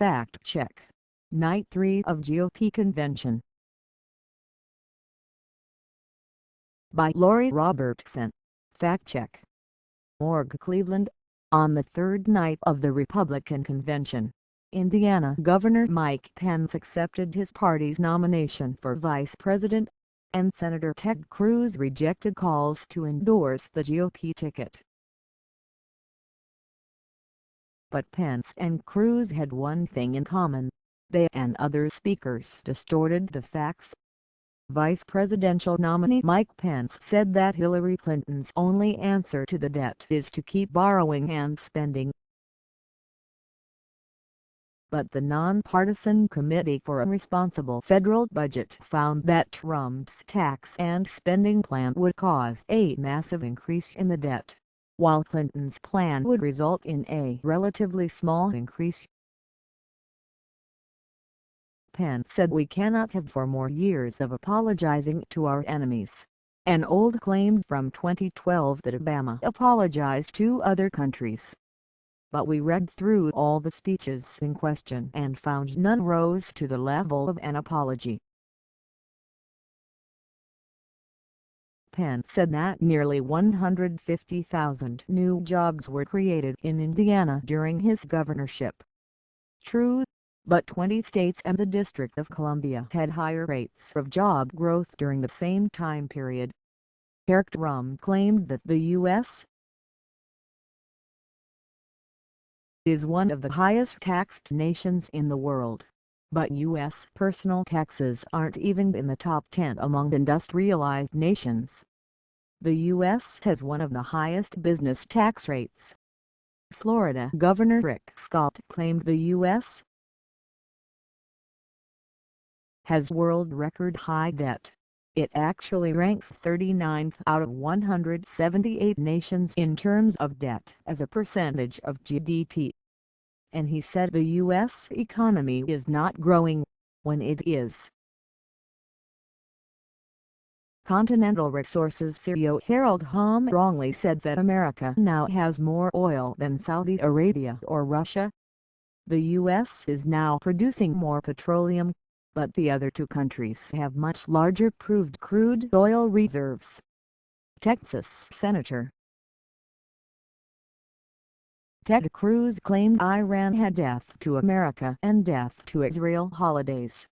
Fact Check. Night 3 of GOP Convention. By Lori Robertson. Fact Check. Morgue, Cleveland. On the third night of the Republican Convention, Indiana Governor Mike Pence accepted his party's nomination for Vice President, and Senator Ted Cruz rejected calls to endorse the GOP ticket. But Pence and Cruz had one thing in common: they and other speakers distorted the facts. Vice presidential nominee Mike Pence said that Hillary Clinton's only answer to the debt is to keep borrowing and spending. But the nonpartisan Committee for a Responsible Federal Budget found that Trump's tax and spending plan would cause a massive increase in the debt, while Clinton's plan would result in a relatively small increase. Pence said, "We cannot have 4 more years of apologizing to our enemies," an old claim from 2012 that Obama apologized to other countries. But we read through all the speeches in question and found none rose to the level of an apology. Pence said that nearly 150,000 new jobs were created in Indiana during his governorship. True, but 20 states and the District of Columbia had higher rates of job growth during the same time period. Trump claimed that the U.S. is one of the highest taxed nations in the world, but U.S. personal taxes aren't even in the top 10 among industrialized nations. The U.S. has one of the highest business tax rates. Florida Governor Darrell Scott claimed the U.S. has world record high debt. It actually ranks 39th out of 178 nations in terms of debt as a percentage of GDP. And he said the U.S. economy is not growing, when it is. Continental Resources CEO Harold Hamm wrongly said that America now has more oil than Saudi Arabia or Russia. The U.S. is now producing more petroleum, but the other 2 countries have much larger proved crude oil reserves. Texas Senator Ted Cruz claimed Iran had death to America and death to Israel holidays.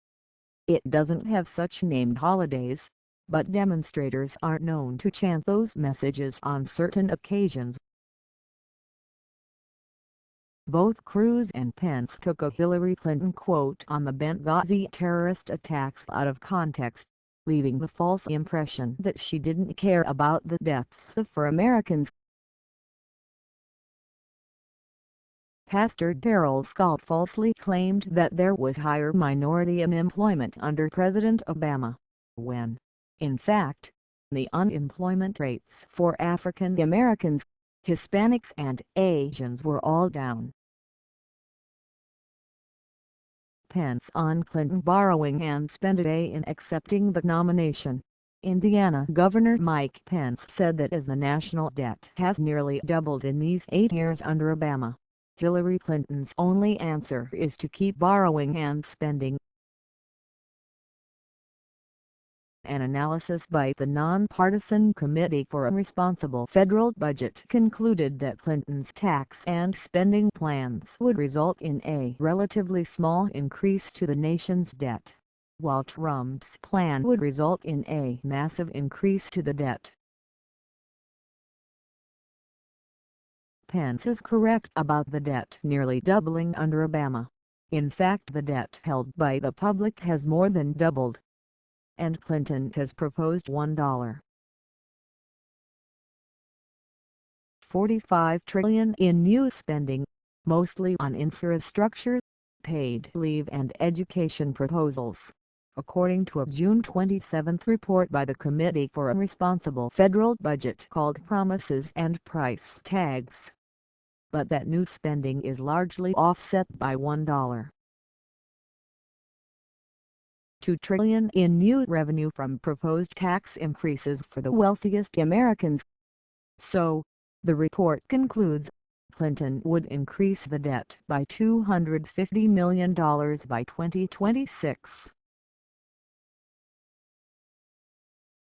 It doesn't have such named holidays, but demonstrators aren't known to chant those messages on certain occasions. Both Cruz and Pence took a Hillary Clinton quote on the Benghazi terrorist attacks out of context, leaving the false impression that she didn't care about the deaths of 4 Americans. Pastor Darrell Scott falsely claimed that there was higher minority unemployment under President Obama, when, in fact, the unemployment rates for African Americans, Hispanics and Asians were all down. Pence on Clinton borrowing and spending in accepting the nomination. Indiana Governor Mike Pence said that as the national debt has nearly doubled in these 8 years under Obama, Hillary Clinton's only answer is to keep borrowing and spending. An analysis by the nonpartisan Committee for a Responsible Federal Budget concluded that Clinton's tax and spending plans would result in a relatively small increase to the nation's debt, while Trump's plan would result in a massive increase to the debt. Pence is correct about the debt nearly doubling under Obama. In fact, the debt held by the public has more than doubled, and Clinton has proposed $1.45 trillion in new spending, mostly on infrastructure, paid leave and education proposals, according to a June 27 report by the Committee for a Responsible Federal Budget called Promises and Price Tags. But that new spending is largely offset by $1.2 trillion in new revenue from proposed tax increases for the wealthiest Americans. So, the report concludes, Clinton would increase the debt by $250 million by 2026.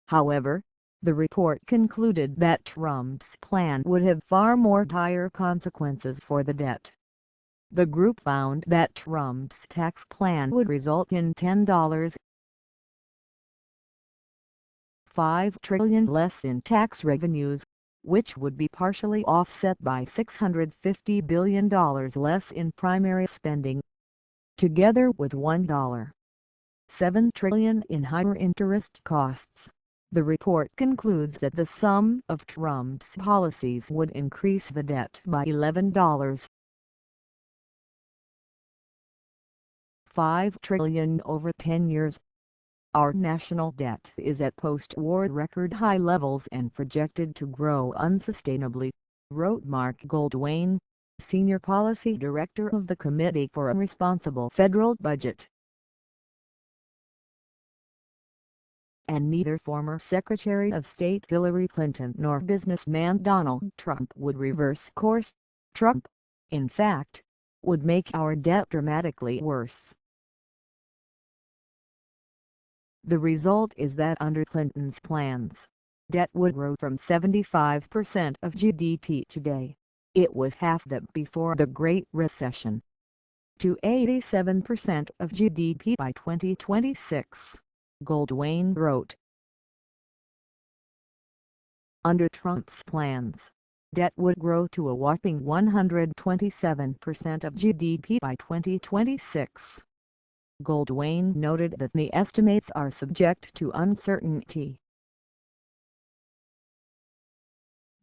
However, the report concluded that Trump's plan would have far more dire consequences for the debt. The group found that Trump's tax plan would result in $10.5 trillion less in tax revenues, which would be partially offset by $650 billion less in primary spending, together with $1.7 trillion in higher interest costs. The report concludes that the sum of Trump's policies would increase the debt by $11.5 trillion over 10 years. Our national debt is at post-war record high levels and projected to grow unsustainably, wrote Marc Goldwein, Senior Policy Director of the Committee for a Responsible Federal Budget. And neither former Secretary of State Hillary Clinton nor businessman Donald Trump would reverse course. Trump, in fact, would make our debt dramatically worse. The result is that under Clinton's plans, debt would grow from 75% of GDP today, it was half that before the Great Recession, to 87% of GDP by 2026. Goldwein wrote. Under Trump's plans, debt would grow to a whopping 127% of GDP by 2026. Goldwein noted that the estimates are subject to uncertainty.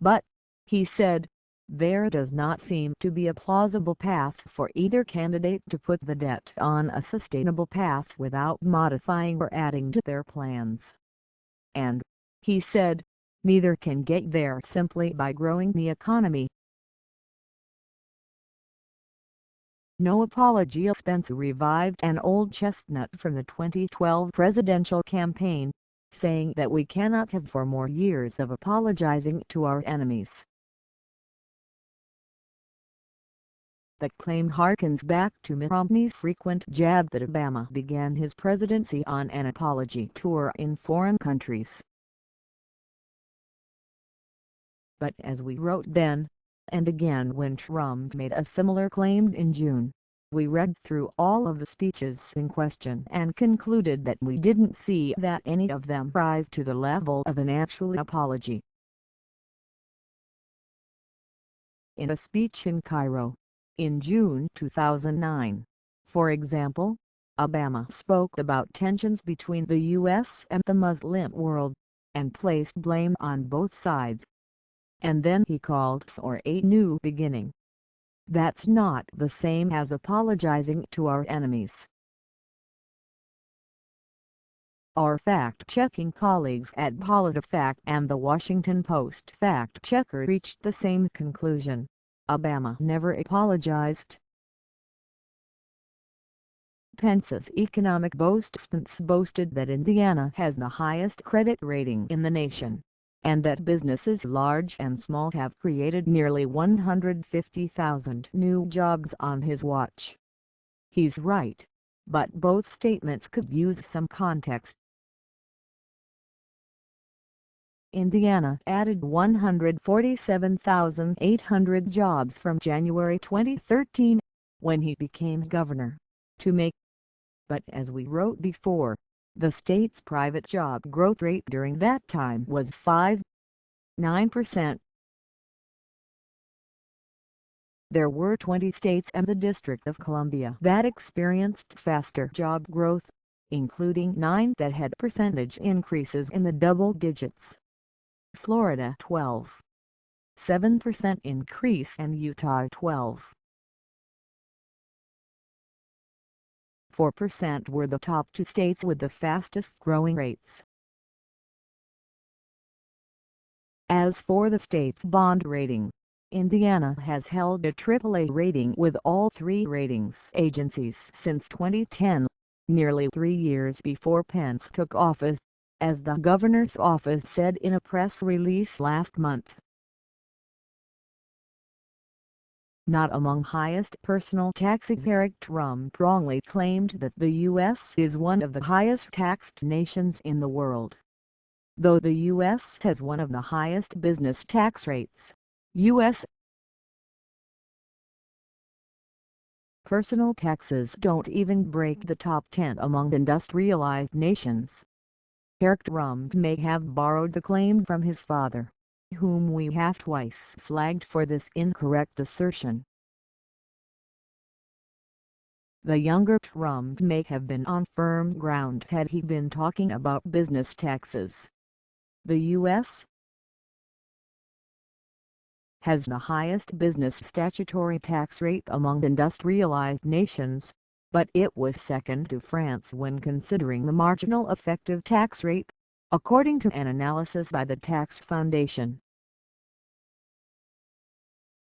But, he said, there does not seem to be a plausible path for either candidate to put the debt on a sustainable path without modifying or adding to their plans. And, he said, neither can get there simply by growing the economy. No apology. Pence revived an old chestnut from the 2012 presidential campaign, saying that we cannot have 4 more years of apologizing to our enemies. The claim harkens back to Mitt Romney's frequent jab that Obama began his presidency on an apology tour in foreign countries. But as we wrote then, and again when Trump made a similar claim in June, we read through all of the speeches in question and concluded that we didn't see that any of them rise to the level of an actual apology. In a speech in Cairo, in June 2009, for example, Obama spoke about tensions between the U.S. and the Muslim world, and placed blame on both sides. And then he called for a new beginning. That's not the same as apologizing to our enemies. Our fact-checking colleagues at PolitiFact and the Washington Post fact-checker reached the same conclusion. Obama never apologized. Pence's economic boast. Pence boasted that Indiana has the highest credit rating in the nation, and that businesses large and small have created nearly 150,000 new jobs on his watch. He's right, but both statements could use some context. Indiana added 147,800 jobs from January 2013, when he became governor, to make. But as we wrote before, the state's private job growth rate during that time was 5.9%. There were 20 states and the District of Columbia that experienced faster job growth, including 9 that had percentage increases in the double digits. Florida 12.7% increase and Utah 12.4% were the top 2 states with the fastest growing rates. As for the state's bond rating, Indiana has held a AAA rating with all 3 ratings agencies since 2010, nearly 3 years before Pence took office, as the governor's office said in a press release last month. not among highest personal taxes. Eric Trump wrongly claimed that the U.S. is one of the highest taxed nations in the world. Though the U.S. has one of the highest business tax rates, U.S. personal taxes don't even break the top 10 among industrialized nations. Eric Trump may have borrowed the claim from his father, whom we have twice flagged for this incorrect assertion. The younger Trump may have been on firm ground had he been talking about business taxes. The U.S. has the highest business statutory tax rate among industrialized nations, but it was second to France when considering the marginal effective tax rate, according to an analysis by the Tax Foundation.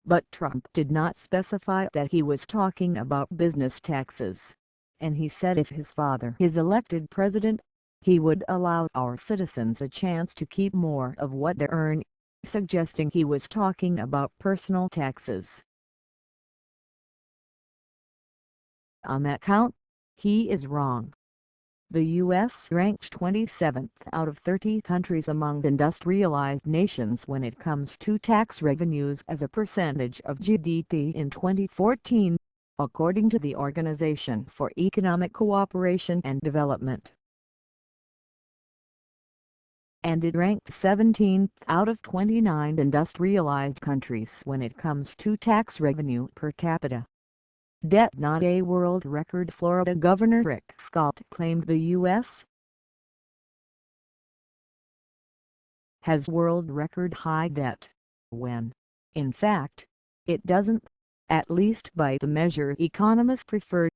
But Trump did not specify that he was talking about business taxes, and he said if his father is elected president, he would allow our citizens a chance to keep more of what they earn, suggesting he was talking about personal taxes. On that count, he is wrong. The U.S. ranked 27th out of 30 countries among industrialized nations when it comes to tax revenues as a percentage of GDP in 2014, according to the Organization for Economic Cooperation and Development. And it ranked 17th out of 29 industrialized countries when it comes to tax revenue per capita. Debt not a world record. Florida Governor Rick Scott claimed the U.S. has world record high debt, when, in fact, it doesn't, at least by the measure economists prefer.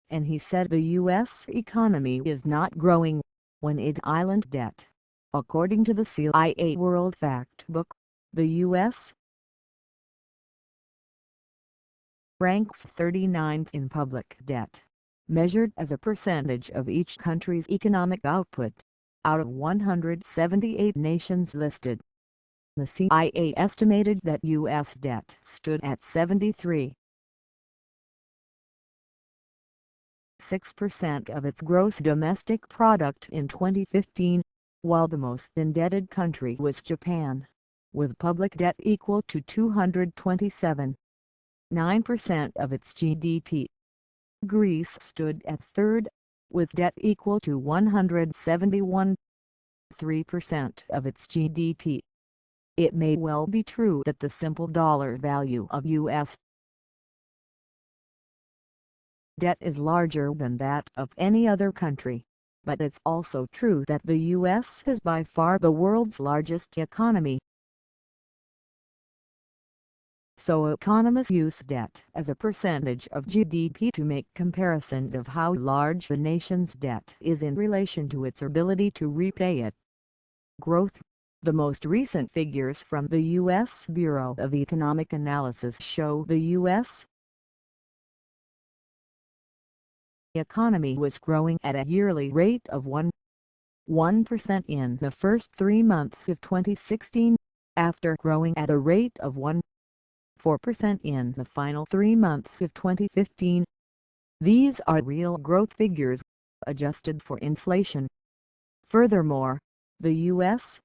And he said the U.S. economy is not growing, when it island debt. According to the CIA World Factbook, the U.S. ranks 39th in public debt, measured as a percentage of each country's economic output, out of 178 nations listed. The CIA estimated that U.S. debt stood at 73.6% of its gross domestic product in 2015, while the most indebted country was Japan, with public debt equal to 227.9% of its GDP. Greece stood at third, with debt equal to 171.3% of its GDP. It may well be true that the simple dollar value of U.S. debt is larger than that of any other country, but it's also true that the U.S. is by far the world's largest economy. So economists use debt as a percentage of GDP to make comparisons of how large the nation's debt is in relation to its ability to repay it. Growth. The most recent figures from the U.S. Bureau of Economic Analysis show the U.S. economy was growing at a yearly rate of 1% in the first 3 months of 2016, after growing at a rate of 4% in the final 3 months of 2015. These are real growth figures, adjusted for inflation. Furthermore, the U.S.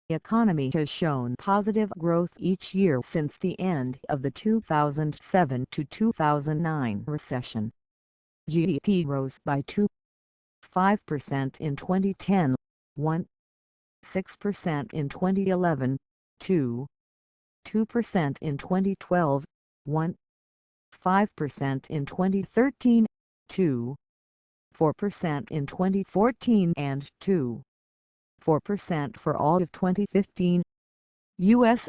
economy has shown positive growth each year since the end of the 2007 to 2009 recession. GDP rose by 2.5% in 2010, 1.6% in 2011, 2% in 2012, 1.5% in 2013, 2.4% in 2014 and 2.4% for all of 2015. U.S.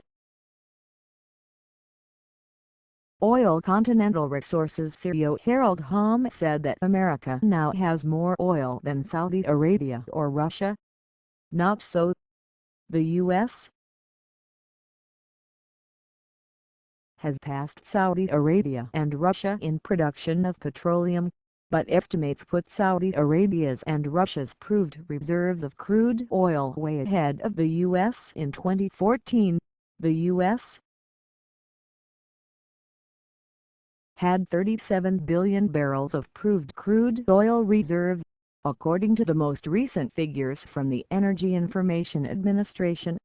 Oil Continental Resources CEO Harold Hamm said that America now has more oil than Saudi Arabia or Russia. Not so. The U.S. has passed Saudi Arabia and Russia in production of petroleum, but estimates put Saudi Arabia's and Russia's proved reserves of crude oil way ahead of the U.S. in 2014. The U.S. had 37 billion barrels of proved crude oil reserves, according to the most recent figures from the Energy Information Administration.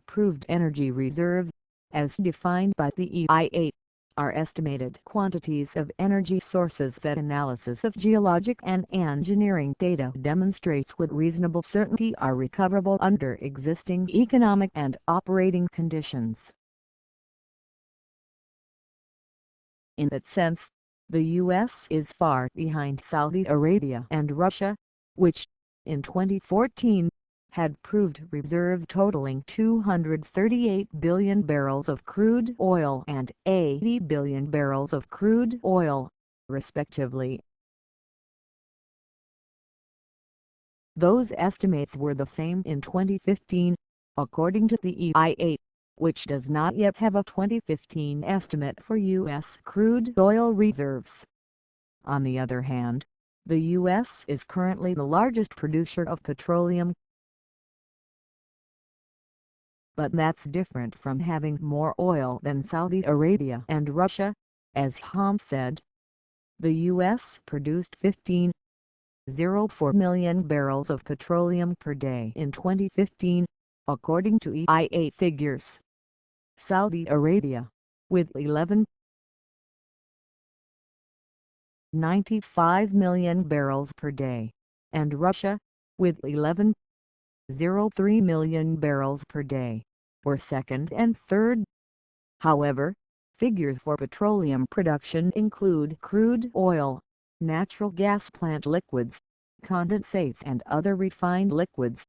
Proved energy reserves, as defined by the EIA, are estimated quantities of energy sources that analysis of geologic and engineering data demonstrates with reasonable certainty are recoverable under existing economic and operating conditions. In that sense, the U.S. is far behind Saudi Arabia and Russia, which, in 2014, had proved reserves totaling 238 billion barrels of crude oil and 80 billion barrels of crude oil, respectively. Those estimates were the same in 2015, according to the EIA, which does not yet have a 2015 estimate for U.S. crude oil reserves. On the other hand, the U.S. is currently the largest producer of petroleum. But that's different from having more oil than Saudi Arabia and Russia, as Hamm said. The U.S. produced 15.04 million barrels of petroleum per day in 2015, according to EIA figures. Saudi Arabia, with 11.95 million barrels per day, and Russia, with 11.03 million barrels per day, were second and third. However, figures for petroleum production include crude oil, natural gas plant liquids, condensates and other refined liquids.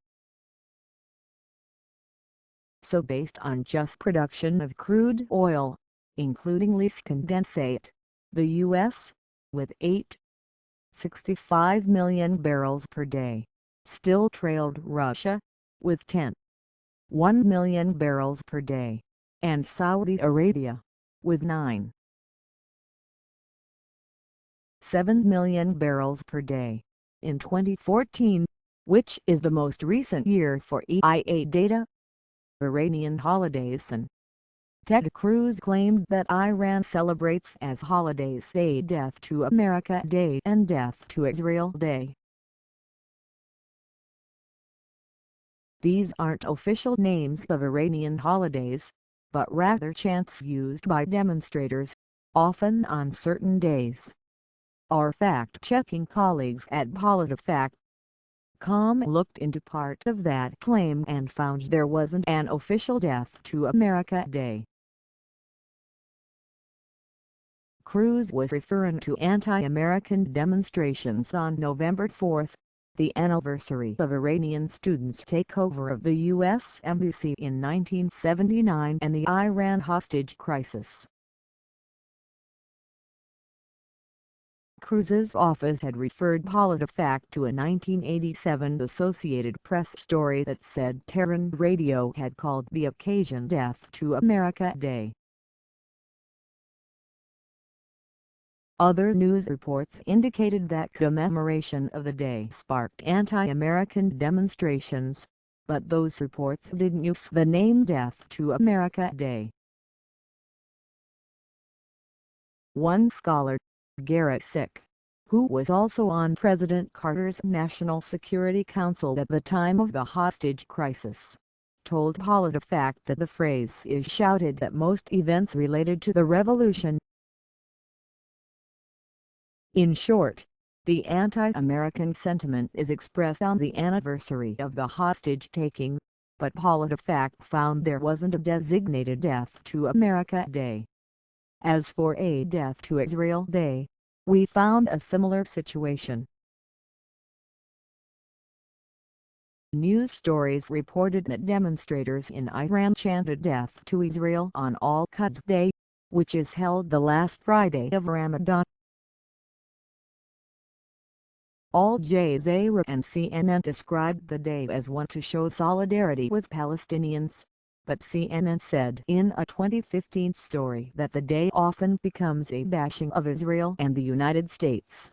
So based on just production of crude oil, including lease condensate, the U.S., with 8.65 million barrels per day, still trailed Russia, with 10.1 million barrels per day, and Saudi Arabia, with 9.7 million barrels per day, in 2014, which is the most recent year for EIA data. Iranian holidays. And Ted Cruz claimed that Iran celebrates as holidays a Death to America Day and Death to Israel Day. These aren't official names of Iranian holidays, but rather chants used by demonstrators, often on certain days. Our fact-checking colleagues at PolitiFact.com looked into part of that claim and found there wasn't an official Death to America Day. Cruz was referring to anti-American demonstrations on November 4, the anniversary of Iranian students' takeover of the U.S. Embassy in 1979 and the Iran hostage crisis. Cruz's office had referred PolitiFact to a 1987 Associated Press story that said Tehran radio had called the occasion Death to America Day. Other news reports indicated that commemoration of the day sparked anti-American demonstrations, but those reports didn't use the name Death to America Day. One scholar, Garrett Sick, who was also on President Carter's National Security Council at the time of the hostage crisis, told PolitiFact that the phrase is shouted at most events related to the revolution. In short, the anti-American sentiment is expressed on the anniversary of the hostage-taking, but PolitiFact found there wasn't a designated Death to America Day. As for a Death to Israel Day, we found a similar situation. News stories reported that demonstrators in Iran chanted Death to Israel on Al-Quds Day, which is held the last Friday of Ramadan. Al Jazeera and CNN described the day as one to show solidarity with Palestinians, but CNN said in a 2015 story that the day often becomes a bashing of Israel and the United States.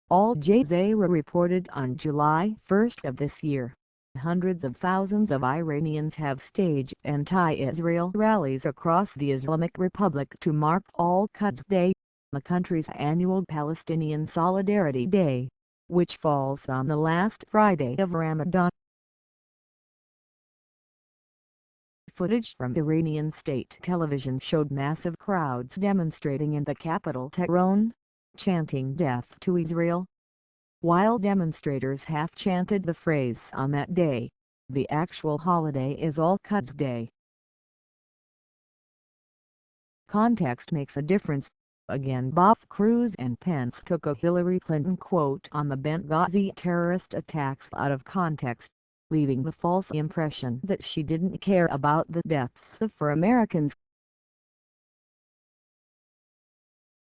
Al Jazeera reported on July 1 of this year. Hundreds of thousands of Iranians have staged anti-Israel rallies across the Islamic Republic to mark Al-Quds Day, the country's annual Palestinian Solidarity Day, which falls on the last Friday of Ramadan. Footage from Iranian state television showed massive crowds demonstrating in the capital Tehran, chanting "Death to Israel." While demonstrators half-chanted the phrase on that day, the actual holiday is Al-Quds Day. Context makes a difference. Again, both Cruz and Pence took a Hillary Clinton quote on the Benghazi terrorist attacks out of context, leaving the false impression that she didn't care about the deaths of 4 Americans.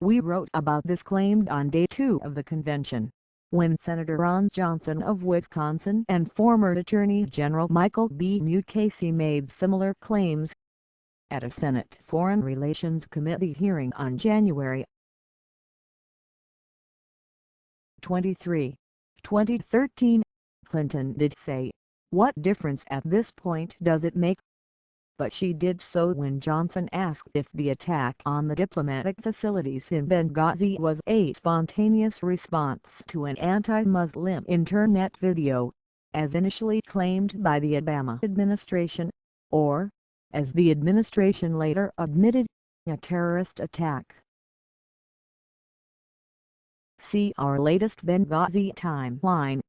We wrote about this claim on day 2 of the convention, when Senator Ron Johnson of Wisconsin and former Attorney General Michael B. Mukasey made similar claims. At a Senate Foreign Relations Committee hearing on January 23, 2013, Clinton did say, "What difference at this point does it make?" But she did so when Johnson asked if the attack on the diplomatic facilities in Benghazi was a spontaneous response to an anti-Muslim internet video, as initially claimed by the Obama administration, or, as the administration later admitted, a terrorist attack. See our latest Benghazi timeline.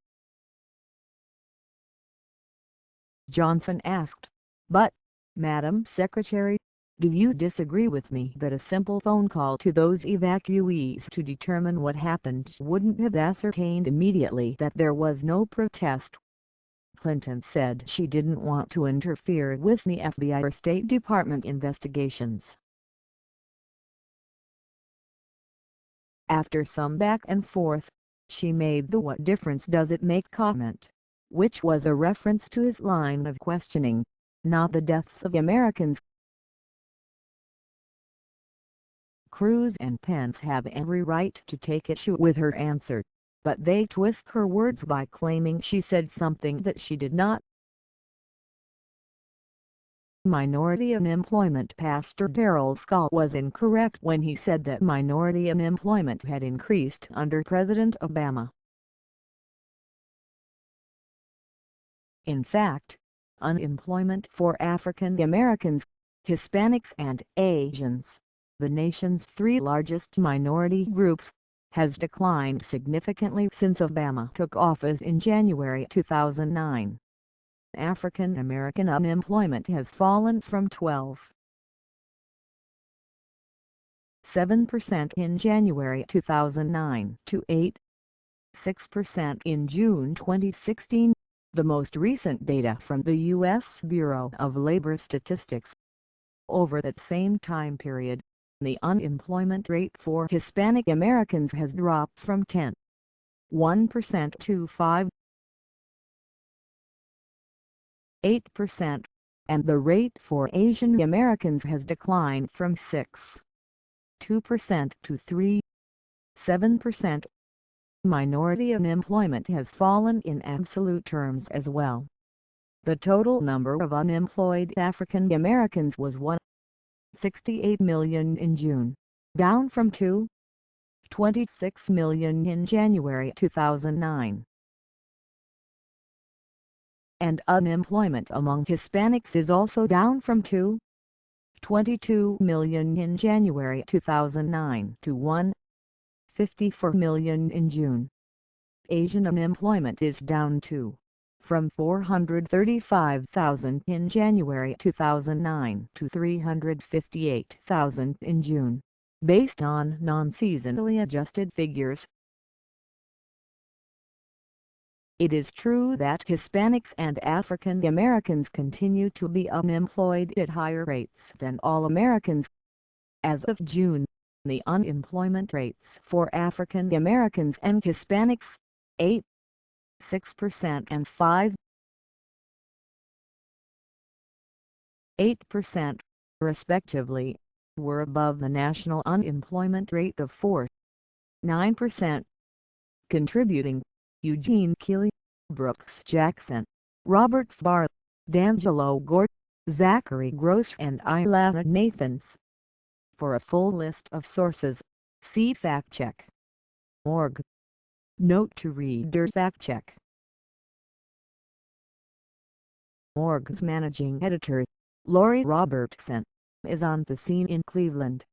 Johnson asked, "But, Madam Secretary, do you disagree with me that a simple phone call to those evacuees to determine what happened wouldn't have ascertained immediately that there was no protest?" Clinton said she didn't want to interfere with the FBI or State Department investigations. After some back and forth, she made the "what difference does it make" comment, which was a reference to his line of questioning, not the deaths of Americans. Cruz and Pence have every right to take issue with her answer, but they twist her words by claiming she said something that she did not. Minority unemployment Pastor Darrell Scott was incorrect when he said that minority unemployment had increased under President Obama. In fact, unemployment for African Americans, Hispanics and Asians, the nation's 3 largest minority groups, has declined significantly since Obama took office in January 2009. African American unemployment has fallen from 12.7% in January 2009 to 8.6% in June 2016, the most recent data from the U.S. Bureau of Labor Statistics. Over that same time period, the unemployment rate for Hispanic Americans has dropped from 10.1% to 5.8%, and the rate for Asian Americans has declined from 6.2% to 3.7%. Minority unemployment has fallen in absolute terms as well. The total number of unemployed African Americans was 1.68 million in June, down from 2.26 million in January 2009. And unemployment among Hispanics is also down from 2.22 million in January 2009 to 1.54 million in June. Asian unemployment is down from 435,000 in January 2009 to 358,000 in June, based on non-seasonally adjusted figures. It is true that Hispanics and African Americans continue to be unemployed at higher rates than all Americans. As of June, the unemployment rates for African Americans and Hispanics, 8.6% and 5.8%, respectively, were above the national unemployment rate of 4.9%. Contributing: Eugene Keeley, Brooks Jackson, Robert Farr, D'Angelo Gort, Zachary Gross and Ilana Nathans. For a full list of sources, see Fact Check. Org. Note to reader: Fact Check. Org's managing editor, Lori Robertson, is on the scene in Cleveland.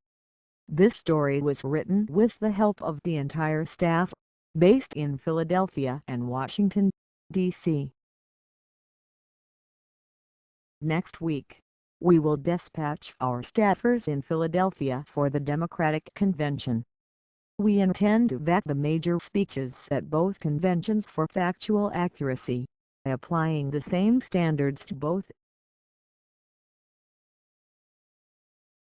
This story was written with the help of the entire staff, based in Philadelphia and Washington, D.C. Next week, we will dispatch our staffers in Philadelphia for the Democratic Convention. We intend to vet the major speeches at both conventions for factual accuracy, applying the same standards to both.